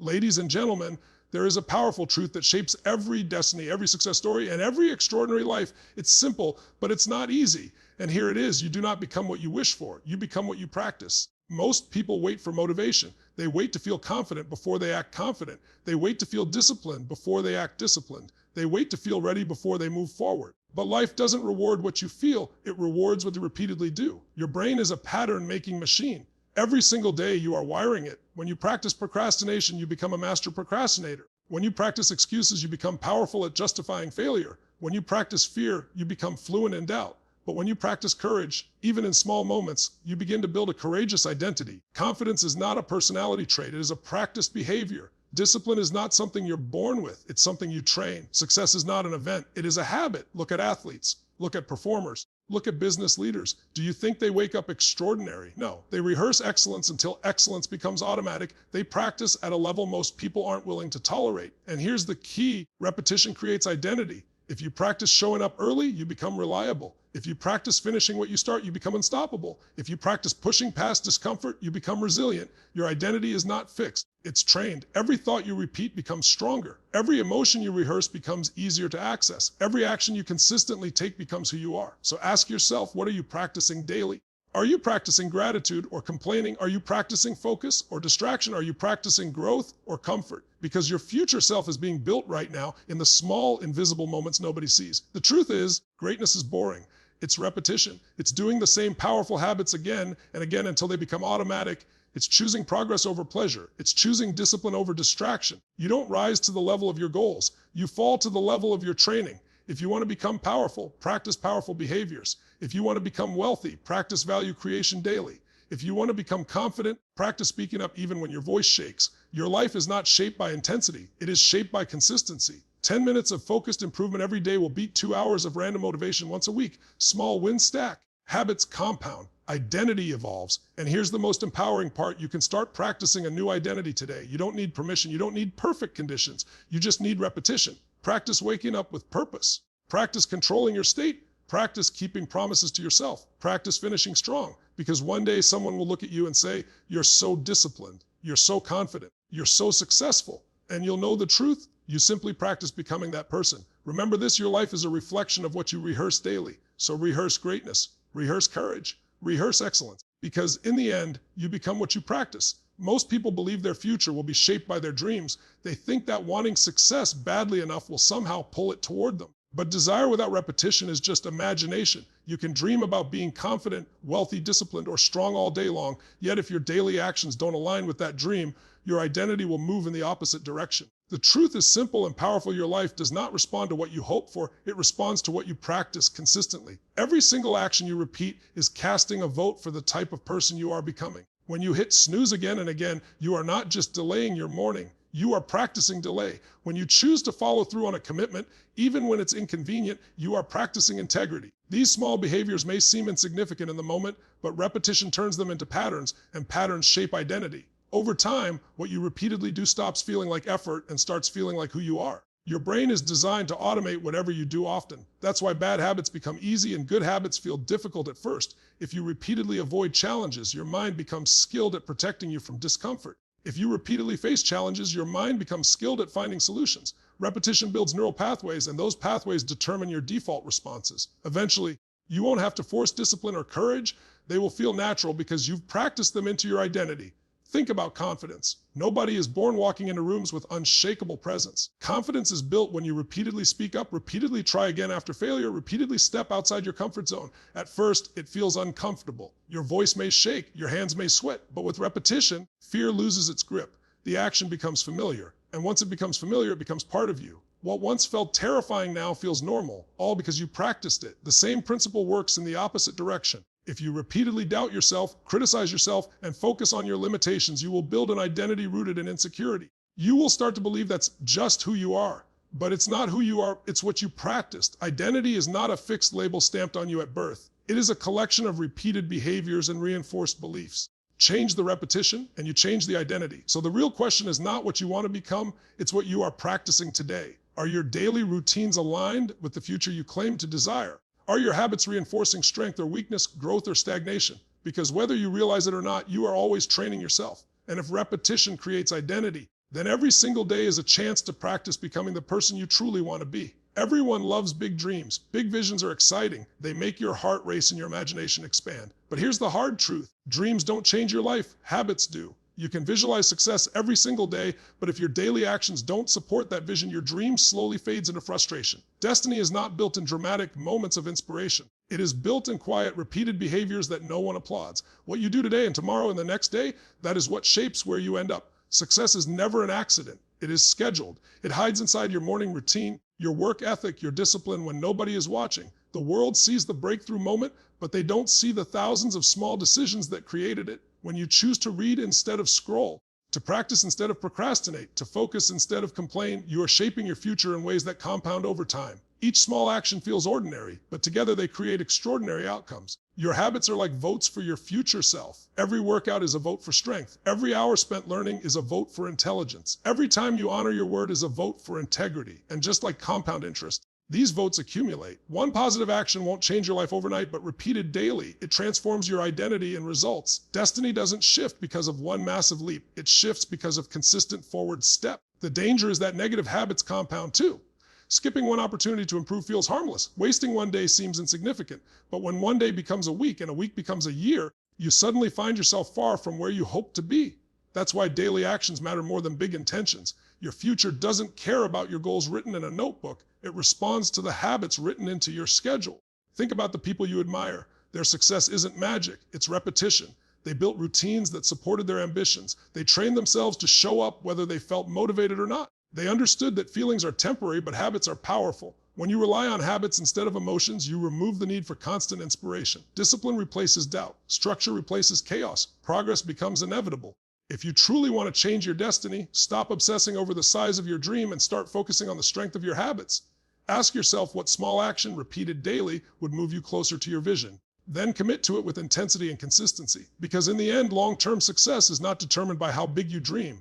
Ladies and gentlemen, there is a powerful truth that shapes every destiny, every success story, and every extraordinary life. It's simple, but it's not easy. And here it is. You do not become what you wish for. You become what you practice. Most people wait for motivation. They wait to feel confident before they act confident. They wait to feel disciplined before they act disciplined. They wait to feel ready before they move forward. But life doesn't reward what you feel. It rewards what you repeatedly do. Your brain is a pattern-making machine. Every single day you are wiring it. When you practice procrastination, you become a master procrastinator. When you practice excuses, you become powerful at justifying failure. When you practice fear, you become fluent in doubt. But when you practice courage, even in small moments, you begin to build a courageous identity. Confidence is not a personality trait. It is a practiced behavior. Discipline is not something you're born with. It's something you train. Success is not an event. It is a habit. Look at athletes. Look at performers. Look at business leaders. Do you think they wake up extraordinary? No. They rehearse excellence until excellence becomes automatic. They practice at a level most people aren't willing to tolerate. And here's the key. Repetition creates identity. If you practice showing up early, you become reliable. If you practice finishing what you start, you become unstoppable. If you practice pushing past discomfort, you become resilient. Your identity is not fixed. It's trained. Every thought you repeat becomes stronger. Every emotion you rehearse becomes easier to access. Every action you consistently take becomes who you are. So ask yourself, what are you practicing daily? Are you practicing gratitude or complaining? Are you practicing focus or distraction? Are you practicing growth or comfort? Because your future self is being built right now in the small, invisible moments nobody sees. The truth is, greatness is boring. It's repetition. It's doing the same powerful habits again and again until they become automatic. It's choosing progress over pleasure. It's choosing discipline over distraction. You don't rise to the level of your goals. You fall to the level of your training. If you want to become powerful, practice powerful behaviors. If you want to become wealthy, practice value creation daily. If you want to become confident, practice speaking up even when your voice shakes. Your life is not shaped by intensity. It is shaped by consistency. 10 minutes of focused improvement every day will beat 2 hours of random motivation once a week. Small wins stack. Habits compound. Identity evolves. And here's the most empowering part. You can start practicing a new identity today. You don't need permission. You don't need perfect conditions. You just need repetition. Practice waking up with purpose. Practice controlling your state. Practice keeping promises to yourself. Practice finishing strong. Because one day someone will look at you and say, you're so disciplined. You're so confident. You're so successful. And you'll know the truth. You simply practice becoming that person. Remember this, your life is a reflection of what you rehearse daily. So rehearse greatness. Rehearse courage. Rehearse excellence. Because in the end, you become what you practice. Most people believe their future will be shaped by their dreams. They think that wanting success badly enough will somehow pull it toward them. But desire without repetition is just imagination. You can dream about being confident, wealthy, disciplined, or strong all day long, yet if your daily actions don't align with that dream, your identity will move in the opposite direction. The truth is simple and powerful. Your life does not respond to what you hope for. It responds to what you practice consistently. Every single action you repeat is casting a vote for the type of person you are becoming. When you hit snooze again and again, you are not just delaying your morning. You are practicing delay. When you choose to follow through on a commitment, even when it's inconvenient, you are practicing integrity. These small behaviors may seem insignificant in the moment, but repetition turns them into patterns, and patterns shape identity. Over time, what you repeatedly do stops feeling like effort and starts feeling like who you are. Your brain is designed to automate whatever you do often. That's why bad habits become easy and good habits feel difficult at first. If you repeatedly avoid challenges, your mind becomes skilled at protecting you from discomfort. If you repeatedly face challenges, your mind becomes skilled at finding solutions. Repetition builds neural pathways, and those pathways determine your default responses. Eventually, you won't have to force discipline or courage. They will feel natural because you've practiced them into your identity. Think about confidence. Nobody is born walking into rooms with unshakable presence. Confidence is built when you repeatedly speak up, repeatedly try again after failure, repeatedly step outside your comfort zone. At first, it feels uncomfortable. Your voice may shake, your hands may sweat, but with repetition, fear loses its grip. The action becomes familiar. And once it becomes familiar, it becomes part of you. What once felt terrifying now feels normal, all because you practiced it. The same principle works in the opposite direction. If you repeatedly doubt yourself, criticize yourself, and focus on your limitations, you will build an identity rooted in insecurity. You will start to believe that's just who you are. But it's not who you are, it's what you practiced. Identity is not a fixed label stamped on you at birth. It is a collection of repeated behaviors and reinforced beliefs. Change the repetition, and you change the identity. So the real question is not what you want to become, it's what you are practicing today. Are your daily routines aligned with the future you claim to desire? Are your habits reinforcing strength or weakness, growth or stagnation? Because whether you realize it or not, you are always training yourself. And if repetition creates identity, then every single day is a chance to practice becoming the person you truly want to be. Everyone loves big dreams. Big visions are exciting. They make your heart race and your imagination expand. But here's the hard truth. Dreams don't change your life. Habits do. You can visualize success every single day, but if your daily actions don't support that vision, your dream slowly fades into frustration. Destiny is not built in dramatic moments of inspiration. It is built in quiet, repeated behaviors that no one applauds. What you do today and tomorrow and the next day, that is what shapes where you end up. Success is never an accident. It is scheduled. It hides inside your morning routine, your work ethic, your discipline when nobody is watching. The world sees the breakthrough moment, but they don't see the thousands of small decisions that created it. When you choose to read instead of scroll, to practice instead of procrastinate, to focus instead of complain, you are shaping your future in ways that compound over time. Each small action feels ordinary, but together they create extraordinary outcomes. Your habits are like votes for your future self. Every workout is a vote for strength. Every hour spent learning is a vote for intelligence. Every time you honor your word is a vote for integrity. And just like compound interest, these votes accumulate. One positive action won't change your life overnight, but repeated daily, it transforms your identity and results. Destiny doesn't shift because of one massive leap. It shifts because of consistent forward step. The danger is that negative habits compound too. Skipping one opportunity to improve feels harmless. Wasting one day seems insignificant. But when one day becomes a week and a week becomes a year, you suddenly find yourself far from where you hope to be. That's why daily actions matter more than big intentions. Your future doesn't care about your goals written in a notebook. It responds to the habits written into your schedule. Think about the people you admire. Their success isn't magic, it's repetition. They built routines that supported their ambitions. They trained themselves to show up whether they felt motivated or not. They understood that feelings are temporary, but habits are powerful. When you rely on habits instead of emotions, you remove the need for constant inspiration. Discipline replaces doubt. Structure replaces chaos. Progress becomes inevitable. If you truly want to change your destiny, stop obsessing over the size of your dream and start focusing on the strength of your habits. Ask yourself what small action, repeated daily, would move you closer to your vision. Then commit to it with intensity and consistency. Because in the end, long-term success is not determined by how big you dream.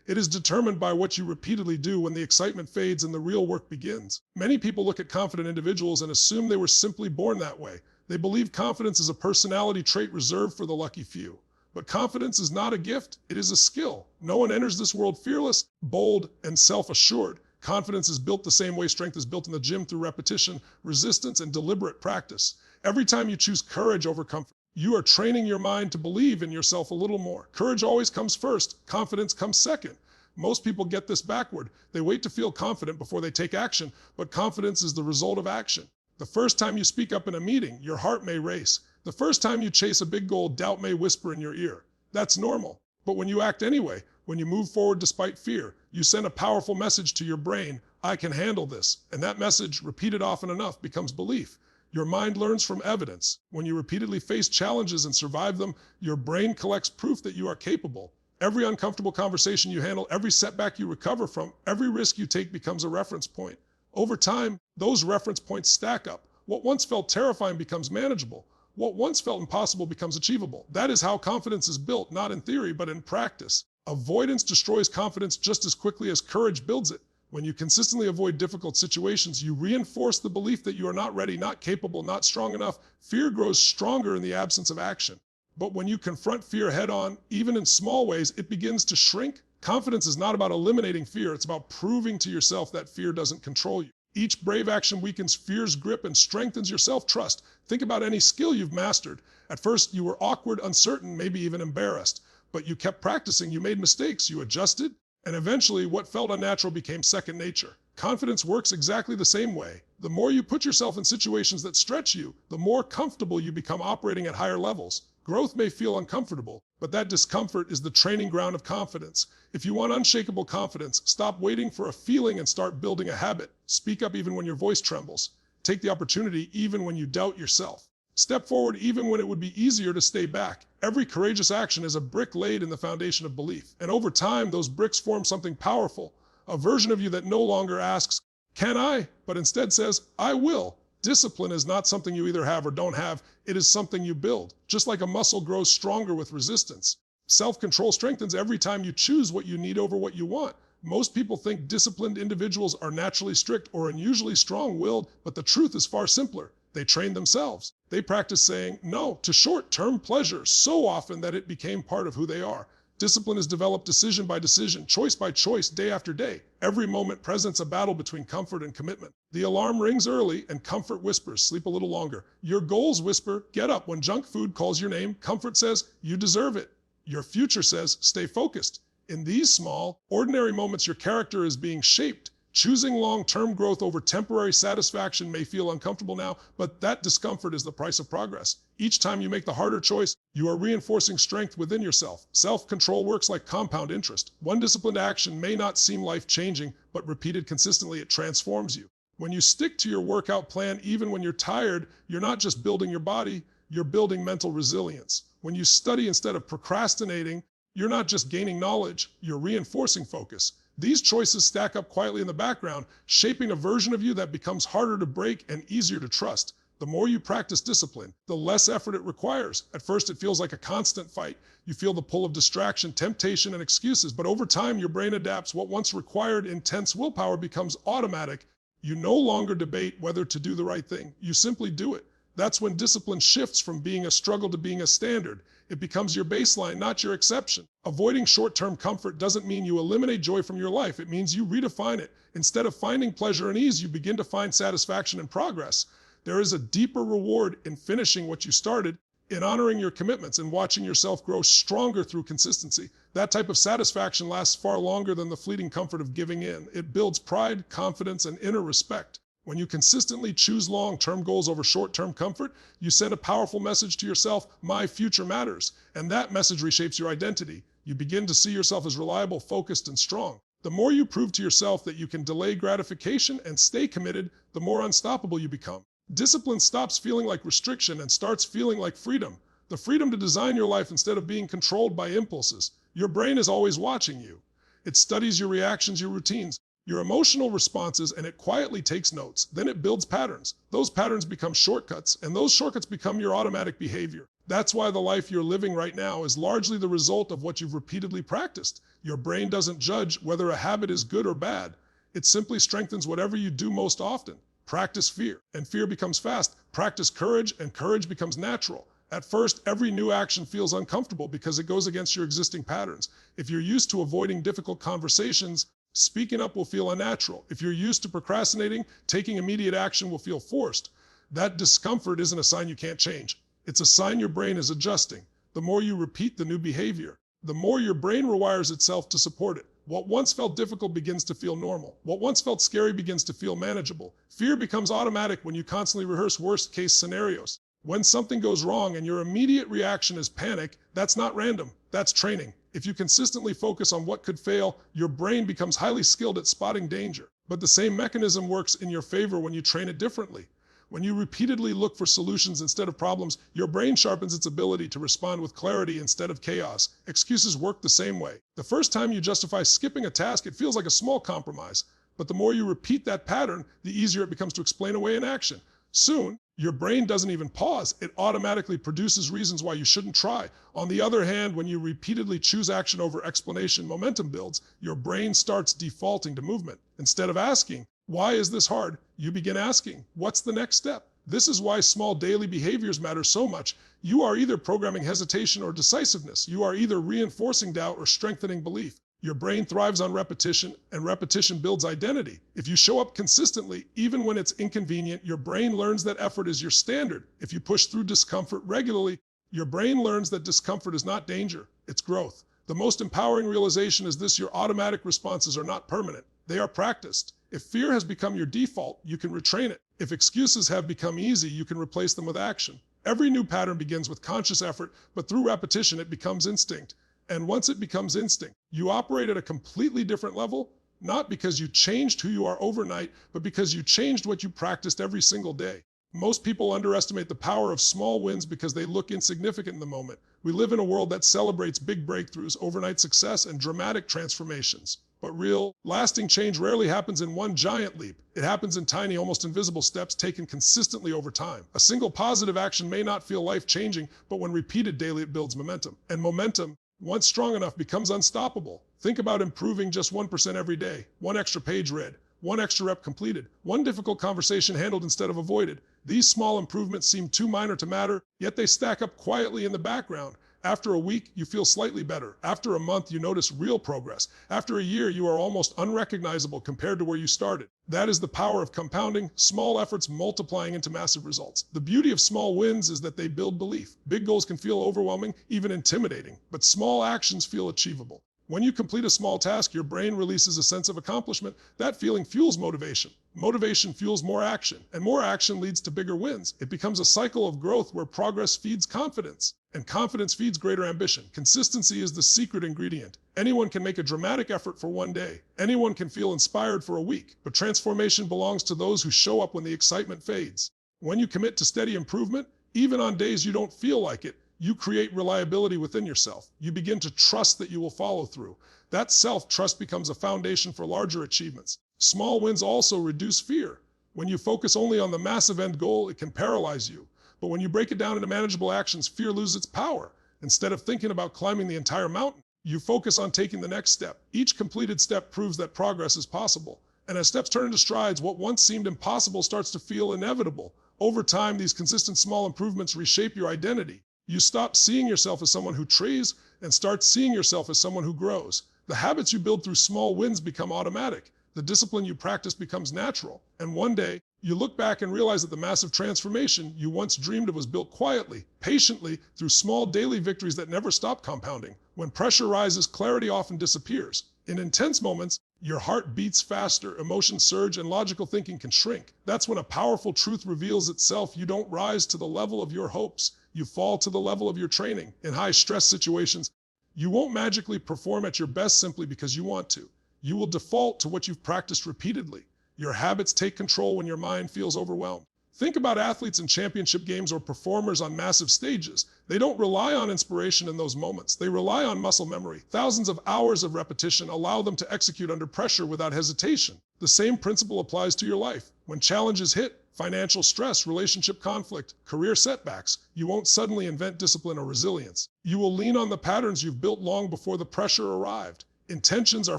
It is determined by what you repeatedly do when the excitement fades and the real work begins. Many people look at confident individuals and assume they were simply born that way. They believe confidence is a personality trait reserved for the lucky few. But confidence is not a gift, it is a skill. No one enters this world fearless, bold, and self-assured. Confidence is built the same way strength is built in the gym through repetition, resistance, and deliberate practice. Every time you choose courage over comfort, you are training your mind to believe in yourself a little more. Courage always comes first, confidence comes second. Most people get this backward. They wait to feel confident before they take action, but confidence is the result of action. The first time you speak up in a meeting, your heart may race. The first time you chase a big goal, doubt may whisper in your ear. That's normal. But when you act anyway, when you move forward despite fear, you send a powerful message to your brain, I can handle this. And that message, repeated often enough, becomes belief. Your mind learns from evidence. When you repeatedly face challenges and survive them, your brain collects proof that you are capable. Every uncomfortable conversation you handle, every setback you recover from, every risk you take becomes a reference point. Over time, those reference points stack up. What once felt terrifying becomes manageable. What once felt impossible becomes achievable. That is how confidence is built, not in theory, but in practice. Avoidance destroys confidence just as quickly as courage builds it. When you consistently avoid difficult situations, you reinforce the belief that you are not ready, not capable, not strong enough. Fear grows stronger in the absence of action. But when you confront fear head on, even in small ways, it begins to shrink. Confidence is not about eliminating fear. It's about proving to yourself that fear doesn't control you. Each brave action weakens fear's grip and strengthens your self-trust. Think about any skill you've mastered. At first, you were awkward, uncertain, maybe even embarrassed. But you kept practicing, you made mistakes, you adjusted, and eventually what felt unnatural became second nature. Confidence works exactly the same way. The more you put yourself in situations that stretch you, the more comfortable you become operating at higher levels. Growth may feel uncomfortable, but that discomfort is the training ground of confidence. If you want unshakable confidence, stop waiting for a feeling and start building a habit. Speak up even when your voice trembles. Take the opportunity even when you doubt yourself. Step forward even when it would be easier to stay back. Every courageous action is a brick laid in the foundation of belief. And over time, those bricks form something powerful. A version of you that no longer asks, can I? But instead says, I will. Discipline is not something you either have or don't have. It is something you build. Just like a muscle grows stronger with resistance. Self-control strengthens every time you choose what you need over what you want. Most people think disciplined individuals are naturally strict or unusually strong-willed, but the truth is far simpler. They train themselves. They practice saying no to short-term pleasure so often that it became part of who they are. Discipline is developed decision by decision, choice by choice, day after day. Every moment presents a battle between comfort and commitment. The alarm rings early and comfort whispers, sleep a little longer. Your goals whisper, get up. When junk food calls your name, comfort says, you deserve it. Your future says, stay focused. In these small, ordinary moments, your character is being shaped. Choosing long-term growth over temporary satisfaction may feel uncomfortable now, but that discomfort is the price of progress. Each time you make the harder choice, you are reinforcing strength within yourself. Self-control works like compound interest. One disciplined action may not seem life-changing, but repeated consistently, it transforms you. When you stick to your workout plan, even when you're tired, you're not just building your body, you're building mental resilience. When you study instead of procrastinating, you're not just gaining knowledge, you're reinforcing focus. These choices stack up quietly in the background, shaping a version of you that becomes harder to break and easier to trust. The more you practice discipline, the less effort it requires. At first, it feels like a constant fight. You feel the pull of distraction, temptation, and excuses, but over time, your brain adapts. What once required intense willpower becomes automatic. You no longer debate whether to do the right thing. You simply do it. That's when discipline shifts from being a struggle to being a standard. It becomes your baseline, not your exception. Avoiding short-term comfort doesn't mean you eliminate joy from your life. It means you redefine it. Instead of finding pleasure and ease, you begin to find satisfaction and progress. There is a deeper reward in finishing what you started, in honoring your commitments and watching yourself grow stronger through consistency. That type of satisfaction lasts far longer than the fleeting comfort of giving in. It builds pride, confidence, and inner respect. When you consistently choose long-term goals over short-term comfort, you send a powerful message to yourself, my future matters. And that message reshapes your identity. You begin to see yourself as reliable, focused, and strong. The more you prove to yourself that you can delay gratification and stay committed, the more unstoppable you become. Discipline stops feeling like restriction and starts feeling like freedom. The freedom to design your life instead of being controlled by impulses. Your brain is always watching you. It studies your reactions, your routines, your emotional responses, and it quietly takes notes. Then it builds patterns. Those patterns become shortcuts, and those shortcuts become your automatic behavior. That's why the life you're living right now is largely the result of what you've repeatedly practiced. Your brain doesn't judge whether a habit is good or bad. It simply strengthens whatever you do most often. Practice fear, and fear becomes fast. Practice courage, and courage becomes natural. At first, every new action feels uncomfortable because it goes against your existing patterns. If you're used to avoiding difficult conversations, speaking up will feel unnatural. If you're used to procrastinating, taking immediate action will feel forced. That discomfort isn't a sign you can't change. It's a sign your brain is adjusting. The more you repeat the new behavior, the more your brain rewires itself to support it. What once felt difficult begins to feel normal. What once felt scary begins to feel manageable. Fear becomes automatic when you constantly rehearse worst-case scenarios. When something goes wrong and your immediate reaction is panic, that's not random, that's training. If you consistently focus on what could fail, your brain becomes highly skilled at spotting danger. But the same mechanism works in your favor when you train it differently. When you repeatedly look for solutions instead of problems, your brain sharpens its ability to respond with clarity instead of chaos. Excuses work the same way. The first time you justify skipping a task, it feels like a small compromise. But the more you repeat that pattern, the easier it becomes to explain away inaction. Soon, your brain doesn't even pause. It automatically produces reasons why you shouldn't try. On the other hand, when you repeatedly choose action over explanation, momentum builds. Your brain starts defaulting to movement. Instead of asking, why is this hard? You begin asking, what's the next step? This is why small daily behaviors matter so much. You are either programming hesitation or decisiveness. You are either reinforcing doubt or strengthening belief. Your brain thrives on repetition, and repetition builds identity. If you show up consistently, even when it's inconvenient, your brain learns that effort is your standard. If you push through discomfort regularly, your brain learns that discomfort is not danger, it's growth. The most empowering realization is this: your automatic responses are not permanent. They are practiced. If fear has become your default, you can retrain it. If excuses have become easy, you can replace them with action. Every new pattern begins with conscious effort, but through repetition, it becomes instinct. And once it becomes instinct, you operate at a completely different level, not because you changed who you are overnight, but because you changed what you practiced every single day. Most people underestimate the power of small wins because they look insignificant in the moment. We live in a world that celebrates big breakthroughs, overnight success, and dramatic transformations. But real, lasting change rarely happens in one giant leap. It happens in tiny, almost invisible steps taken consistently over time. A single positive action may not feel life-changing, but when repeated daily, it builds momentum. And momentum, once strong enough, becomes unstoppable. Think about improving just 1% every day, one extra page read, one extra rep completed, one difficult conversation handled instead of avoided. These small improvements seem too minor to matter, yet they stack up quietly in the background. After a week, you feel slightly better. After a month, you notice real progress. After a year, you are almost unrecognizable compared to where you started. That is the power of compounding, small efforts multiplying into massive results. The beauty of small wins is that they build belief. Big goals can feel overwhelming, even intimidating, but small actions feel achievable. When you complete a small task, your brain releases a sense of accomplishment. That feeling fuels motivation. Motivation fuels more action, and more action leads to bigger wins. It becomes a cycle of growth where progress feeds confidence, and confidence feeds greater ambition. Consistency is the secret ingredient. Anyone can make a dramatic effort for one day. Anyone can feel inspired for a week, but transformation belongs to those who show up when the excitement fades. When you commit to steady improvement, even on days you don't feel like it, you create reliability within yourself. You begin to trust that you will follow through. That self-trust becomes a foundation for larger achievements. Small wins also reduce fear. When you focus only on the massive end goal, it can paralyze you. But when you break it down into manageable actions, fear loses its power. Instead of thinking about climbing the entire mountain, you focus on taking the next step. Each completed step proves that progress is possible. And as steps turn into strides, what once seemed impossible starts to feel inevitable. Over time, these consistent small improvements reshape your identity. You stop seeing yourself as someone who trains and start seeing yourself as someone who grows. The habits you build through small wins become automatic. The discipline you practice becomes natural. And one day, you look back and realize that the massive transformation you once dreamed of was built quietly, patiently, through small daily victories that never stop compounding. When pressure rises, clarity often disappears. In intense moments, your heart beats faster, emotions surge, and logical thinking can shrink. That's when a powerful truth reveals itself. You don't rise to the level of your hopes. You fall to the level of your training. In high-stress situations, you won't magically perform at your best simply because you want to. You will default to what you've practiced repeatedly. Your habits take control when your mind feels overwhelmed. Think about athletes in championship games or performers on massive stages. They don't rely on inspiration in those moments. They rely on muscle memory. Thousands of hours of repetition allow them to execute under pressure without hesitation. The same principle applies to your life. When challenges hit, financial stress, relationship conflict, career setbacks, you won't suddenly invent discipline or resilience. You will lean on the patterns you've built long before the pressure arrived. Intentions are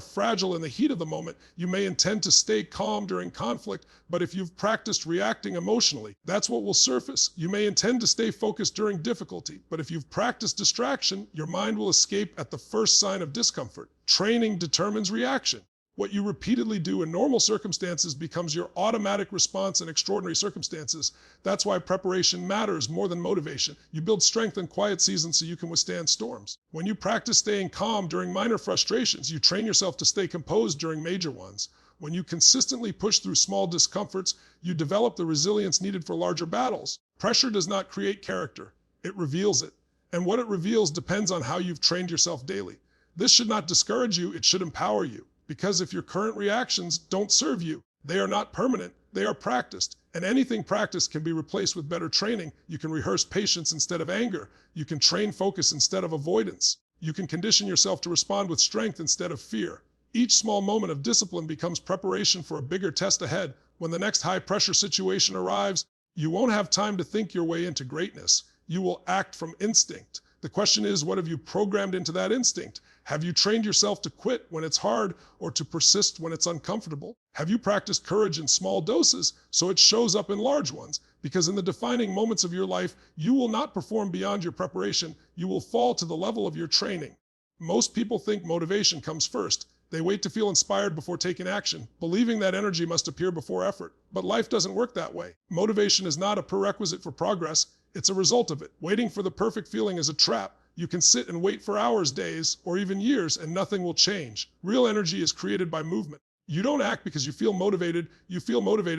fragile in the heat of the moment. You may intend to stay calm during conflict, but if you've practiced reacting emotionally, that's what will surface. You may intend to stay focused during difficulty, but if you've practiced distraction, your mind will escape at the first sign of discomfort. Training determines reaction. What you repeatedly do in normal circumstances becomes your automatic response in extraordinary circumstances. That's why preparation matters more than motivation. You build strength in quiet seasons so you can withstand storms. When you practice staying calm during minor frustrations, you train yourself to stay composed during major ones. When you consistently push through small discomforts, you develop the resilience needed for larger battles. Pressure does not create character. It reveals it. And what it reveals depends on how you've trained yourself daily. This should not discourage you, it should empower you. Because if your current reactions don't serve you, they are not permanent, they are practiced. And anything practiced can be replaced with better training. You can rehearse patience instead of anger. You can train focus instead of avoidance. You can condition yourself to respond with strength instead of fear. Each small moment of discipline becomes preparation for a bigger test ahead. When the next high-pressure situation arrives, you won't have time to think your way into greatness. You will act from instinct. The question is, what have you programmed into that instinct? Have you trained yourself to quit when it's hard or to persist when it's uncomfortable? Have you practiced courage in small doses so it shows up in large ones? Because in the defining moments of your life, you will not perform beyond your preparation. You will fall to the level of your training. Most people think motivation comes first. They wait to feel inspired before taking action, believing that energy must appear before effort. But life doesn't work that way. Motivation is not a prerequisite for progress. It's a result of it. Waiting for the perfect feeling is a trap. You can sit and wait for hours, days, or even years, and nothing will change. Real energy is created by movement. You don't act because you feel motivated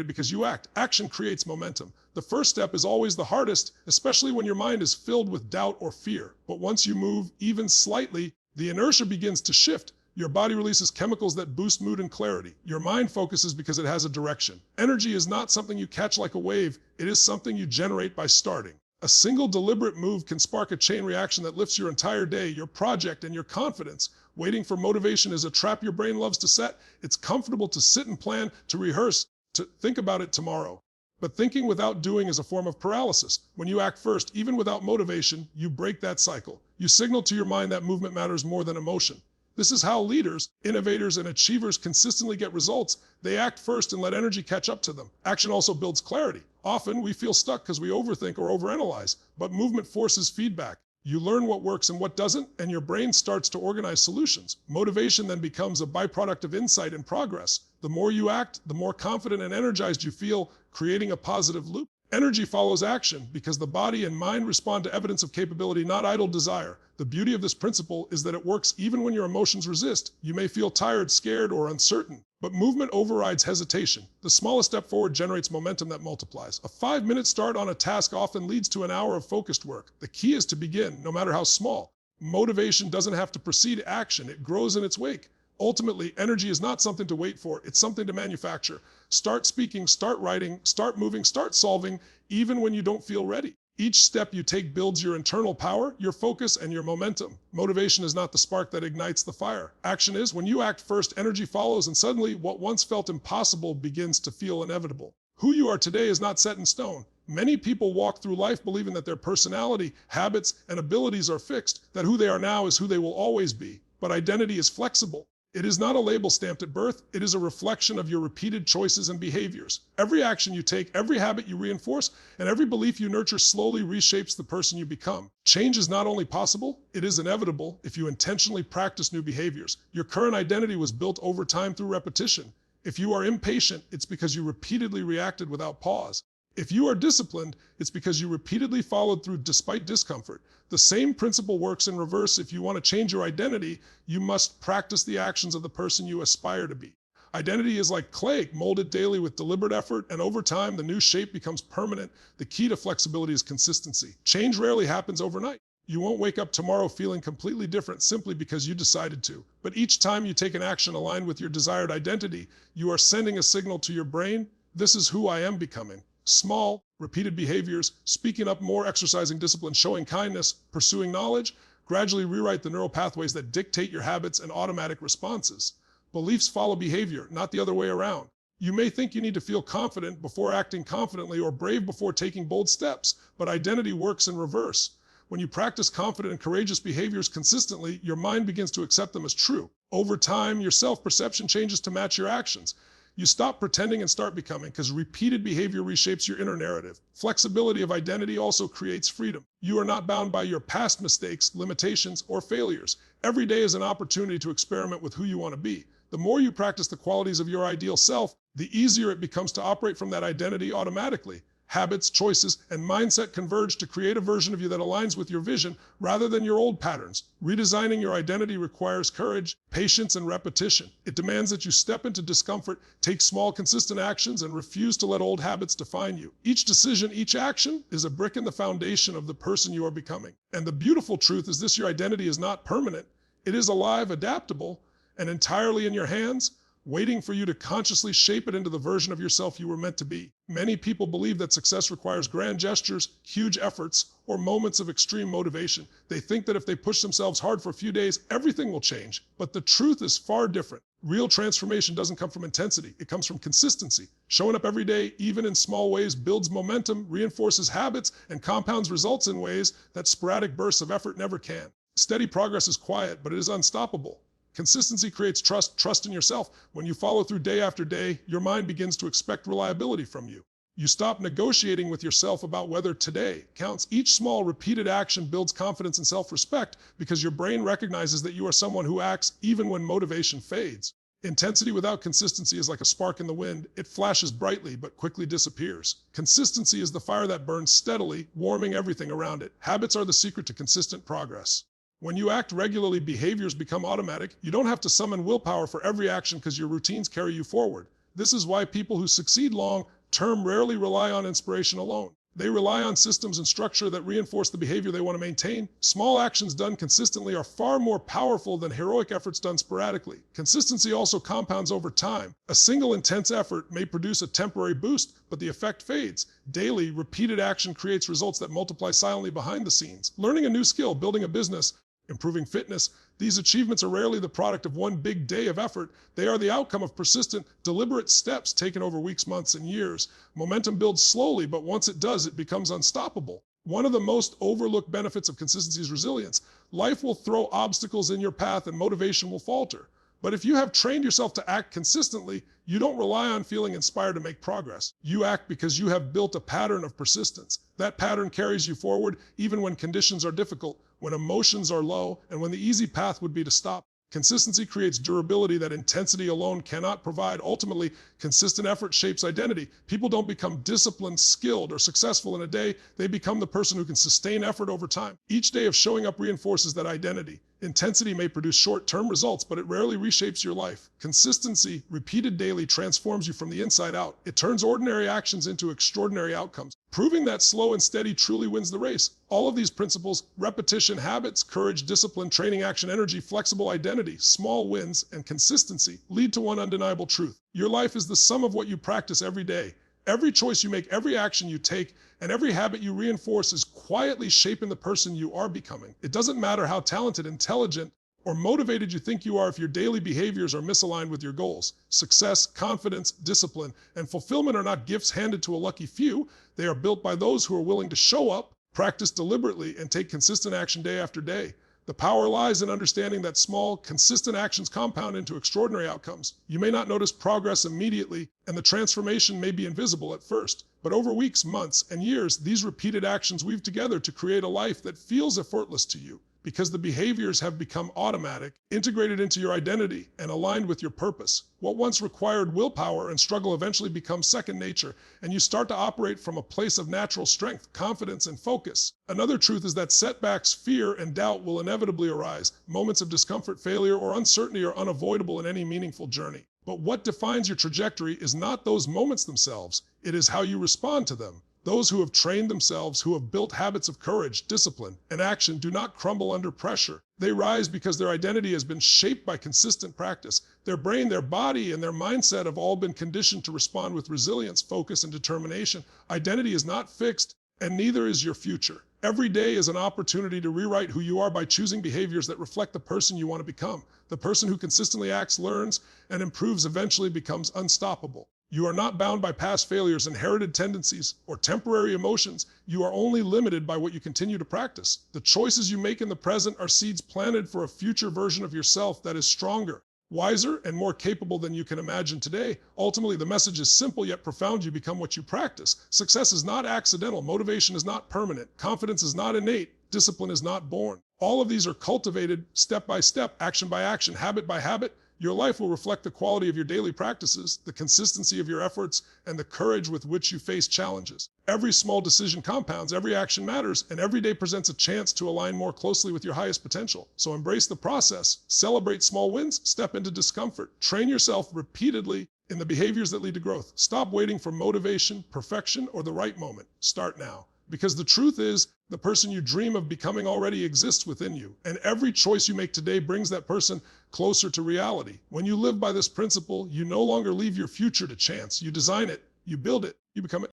because you act. Action creates momentum. The first step is always the hardest, especially when your mind is filled with doubt or fear. But once you move, even slightly, the inertia begins to shift. Your body releases chemicals that boost mood and clarity. Your mind focuses because it has a direction. Energy is not something you catch like a wave. It is something you generate by starting. A single deliberate move can spark a chain reaction that lifts your entire day, your project, and your confidence. Waiting for motivation is a trap your brain loves to set. It's comfortable to sit and plan, to rehearse, to think about it tomorrow. But thinking without doing is a form of paralysis. When you act first, even without motivation, you break that cycle. You signal to your mind that movement matters more than emotion. This is how leaders, innovators, and achievers consistently get results. They act first and let energy catch up to them. Action also builds clarity. Often we feel stuck because we overthink or overanalyze, but movement forces feedback. You learn what works and what doesn't, and your brain starts to organize solutions. Motivation then becomes a byproduct of insight and progress. The more you act, the more confident and energized you feel, creating a positive loop. Energy follows action because the body and mind respond to evidence of capability, not idle desire. The beauty of this principle is that it works even when your emotions resist. You may feel tired, scared, or uncertain, but movement overrides hesitation. The smallest step forward generates momentum that multiplies. A 5-minute start on a task often leads to an hour of focused work. The key is to begin, no matter how small. Motivation doesn't have to precede action, it grows in its wake. Ultimately, energy is not something to wait for, it's something to manufacture. Start speaking, start writing, start moving, start solving, even when you don't feel ready. Each step you take builds your internal power, your focus, and your momentum. Motivation is not the spark that ignites the fire. Action is. When you act first, energy follows, and suddenly what once felt impossible begins to feel inevitable. Who you are today is not set in stone. Many people walk through life believing that their personality, habits, and abilities are fixed, that who they are now is who they will always be. But identity is flexible. It is not a label stamped at birth, it is a reflection of your repeated choices and behaviors. Every action you take, every habit you reinforce, and every belief you nurture slowly reshapes the person you become. Change is not only possible, it is inevitable if you intentionally practice new behaviors. Your current identity was built over time through repetition. If you are impatient, it's because you repeatedly reacted without pause. If you are disciplined, it's because you repeatedly followed through despite discomfort. The same principle works in reverse. If you want to change your identity, you must practice the actions of the person you aspire to be. Identity is like clay, molded daily with deliberate effort, and over time, the new shape becomes permanent. The key to flexibility is consistency. Change rarely happens overnight. You won't wake up tomorrow feeling completely different simply because you decided to. But each time you take an action aligned with your desired identity, you are sending a signal to your brain, this is who I am becoming. Small, repeated behaviors, speaking up more, exercising discipline, showing kindness, pursuing knowledge, gradually rewrite the neural pathways that dictate your habits and automatic responses. Beliefs follow behavior, not the other way around. You may think you need to feel confident before acting confidently or brave before taking bold steps, but identity works in reverse. When you practice confident and courageous behaviors consistently, your mind begins to accept them as true. Over time, your self-perception changes to match your actions. You stop pretending and start becoming, because repeated behavior reshapes your inner narrative. Flexibility of identity also creates freedom. You are not bound by your past mistakes, limitations, or failures. Every day is an opportunity to experiment with who you want to be. The more you practice the qualities of your ideal self, the easier it becomes to operate from that identity automatically. Habits, choices, and mindset converge to create a version of you that aligns with your vision rather than your old patterns. Redesigning your identity requires courage, patience, and repetition. It demands that you step into discomfort, take small, consistent actions, and refuse to let old habits define you. Each decision, each action is a brick in the foundation of the person you are becoming. And the beautiful truth is this: your identity is not permanent. It is alive, adaptable, and entirely in your hands, waiting for you to consciously shape it into the version of yourself you were meant to be. Many people believe that success requires grand gestures, huge efforts, or moments of extreme motivation. They think that if they push themselves hard for a few days, everything will change. But the truth is far different. Real transformation doesn't come from intensity. It comes from consistency. Showing up every day, even in small ways, builds momentum, reinforces habits, and compounds results in ways that sporadic bursts of effort never can. Steady progress is quiet, but it is unstoppable. Consistency creates trust in yourself. When you follow through day after day, your mind begins to expect reliability from you. You stop negotiating with yourself about whether today counts. Each small repeated action builds confidence and self-respect because your brain recognizes that you are someone who acts even when motivation fades. Intensity without consistency is like a spark in the wind. It flashes brightly but quickly disappears. Consistency is the fire that burns steadily, warming everything around it. Habits are the secret to consistent progress. When you act regularly, behaviors become automatic. You don't have to summon willpower for every action because your routines carry you forward. This is why people who succeed long-term rarely rely on inspiration alone. They rely on systems and structure that reinforce the behavior they want to maintain. Small actions done consistently are far more powerful than heroic efforts done sporadically. Consistency also compounds over time. A single intense effort may produce a temporary boost, but the effect fades. Daily, repeated action creates results that multiply silently behind the scenes. Learning a new skill, building a business, improving fitness, these achievements are rarely the product of one big day of effort. They are the outcome of persistent, deliberate steps taken over weeks, months, and years. Momentum builds slowly, but once it does, it becomes unstoppable. One of the most overlooked benefits of consistency is resilience. Life will throw obstacles in your path and motivation will falter. But if you have trained yourself to act consistently, you don't rely on feeling inspired to make progress. You act because you have built a pattern of persistence. That pattern carries you forward even when conditions are difficult. when emotions are low, and when the easy path would be to stop. Consistency creates durability that intensity alone cannot provide. Ultimately, consistent effort shapes identity. People don't become disciplined, skilled, or successful in a day. They become the person who can sustain effort over time. Each day of showing up reinforces that identity. Intensity may produce short-term results, but it rarely reshapes your life. Consistency, repeated daily, transforms you from the inside out. It turns ordinary actions into extraordinary outcomes, proving that slow and steady truly wins the race. All of these principles, repetition, habits, courage, discipline, training, action, energy, flexible identity, small wins, and consistency, lead to one undeniable truth. Your life is the sum of what you practice every day. Every choice you make, every action you take, and every habit you reinforce is quietly shaping the person you are becoming. It doesn't matter how talented, intelligent, or motivated you think you are if your daily behaviors are misaligned with your goals. Success, confidence, discipline, and fulfillment are not gifts handed to a lucky few. They are built by those who are willing to show up, practice deliberately, and take consistent action day after day. The power lies in understanding that small, consistent actions compound into extraordinary outcomes. You may not notice progress immediately, and the transformation may be invisible at first. But over weeks, months, and years, these repeated actions weave together to create a life that feels effortless to you, because the behaviors have become automatic, integrated into your identity, and aligned with your purpose. What once required willpower and struggle eventually becomes second nature, and you start to operate from a place of natural strength, confidence, and focus. Another truth is that setbacks, fear, and doubt will inevitably arise. Moments of discomfort, failure, or uncertainty are unavoidable in any meaningful journey. But what defines your trajectory is not those moments themselves, it is how you respond to them. Those who have trained themselves, who have built habits of courage, discipline, and action do not crumble under pressure. They rise because their identity has been shaped by consistent practice. Their brain, their body, and their mindset have all been conditioned to respond with resilience, focus, and determination. Identity is not fixed, and neither is your future. Every day is an opportunity to rewrite who you are by choosing behaviors that reflect the person you want to become. The person who consistently acts, learns, and improves eventually becomes unstoppable. You are not bound by past failures, inherited tendencies, or temporary emotions. You are only limited by what you continue to practice. The choices you make in the present are seeds planted for a future version of yourself that is stronger, wiser, and more capable than you can imagine today. Ultimately, the message is simple yet profound. You become what you practice. Success is not accidental. Motivation is not permanent. Confidence is not innate. Discipline is not born. All of these are cultivated step by step, action by action, habit by habit. Your life will reflect the quality of your daily practices, the consistency of your efforts, and the courage with which you face challenges. Every small decision compounds, every action matters, and every day presents a chance to align more closely with your highest potential. So embrace the process, celebrate small wins, step into discomfort, train yourself repeatedly in the behaviors that lead to growth. Stop waiting for motivation, perfection, or the right moment. Start now. Because the truth is, the person you dream of becoming already exists within you, and every choice you make today brings that person closer to reality. When you live by this principle, you no longer leave your future to chance. You design it, you build it, you become it.